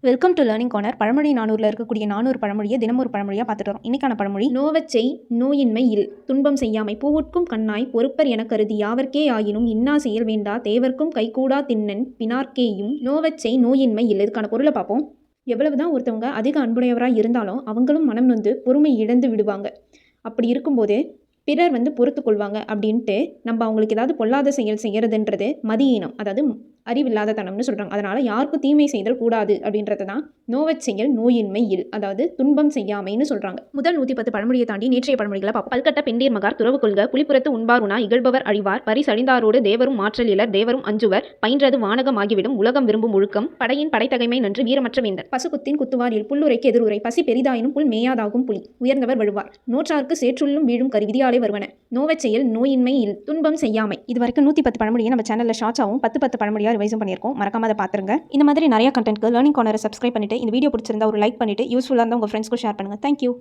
Welcome to learning corner. பழமொழி 400ல் இருக்கக்கூடிய 400 பழமொழியை தினமும் ஒரு பழமொழியாக பார்த்துட்டு வரோம். இன்னைக்கான பழமொழி, நோவச்செய் நோயின்மை இல் துன்பம் செய்யாமை பூவுட்கும் கண்ணாய் பொறுப்பர் என கருதி யாவர்க்கே ஆயினும் இன்னா செயல் வேண்டா தேவர்க்கும் கைகூடா திண்ணன் பினார்க்கேயும் நோவச்செய் நோயின்மை இல். இதுக்கான பொருளை பார்ப்போம். எவ்வளவுதான் ஒருத்தவங்க அதிக அன்புடையவராக இருந்தாலும் அவங்களும் மனம் நொந்து பொறுமை இழந்து விடுவாங்க. அப்படி இருக்கும்போது பிறர் பொறுத்து கொள்வாங்க அப்படின்ட்டு நம்ம அவங்களுக்கு ஏதாவது பொல்லாத செயல் செய்கிறதுன்றது மதியீனம், அதாவது அறிவில்லாத தனம்னு சொல்கிறாங்க. அதனால் யாருக்கும் தீமை செய்தல் கூடாது அப்படின்றது தான் நோவச் செயல் நோயின்மை இல், அதாவது துன்பம் செய்யாமைன்னு சொல்கிறாங்க. முதல் 110 பழமொழியை தாண்டி நேற்றைய பழமொழிகளை பார்ப்போம். பல்கட்ட பெண்டீர் மகார் துறவு கொள்க புலிப்புறத்து உண்பார் உணா இகழ்பவர் அழிவார் பரிசழிந்தாரோடு தேவரும் மாற்றல் இலர் தேவரும் அஞ்சுவர் பயின்றது வானகமாகிவிடும் உலகம் விரும்பும் ஒழுக்கம் படையின் படைத்தகைமை நன்று வீரமற்ற வேந்தர் பசுகுத்தின் குத்துவாரில் புல்லுரைக்கு எதிர்உரை பசி பெரிதாயினும் புல் மேயாதாகும் புலி உயர்ந்தவர் வழுவார் நோற்றார்க்கு சேற்றுள்ளும் வீழும் கரு விதியாலே வருவன நோவச் செயல் நோயின்மை இல் துன்பம் செய்யாமை. இது வரைக்கும் 110 பழமொழியை நம்ம சேனலில் ஷார்ட்ஸாகவும் 10 பழமொழியாக ரிவைஸும் பண்ணியிருக்கோம். மறக்காம அதை பார்த்துருங்க. இந்த மாதிரி நிறைய கண்டென்ட்க்கு லேர்னிங் கார்னரை சப்ஸ்கிரைப் பண்ணிட்டு இந்த வீடியோ பிடிச்சிருந்தா ஒரு லைக் பண்ணிட்டு யூஸ்ஃபுல்லாக இருந்தால் உங்கள் ஃப்ரெண்ட்ஸ்க்கு ஷேர் பண்ணுங்கள். தேங்க்யூ.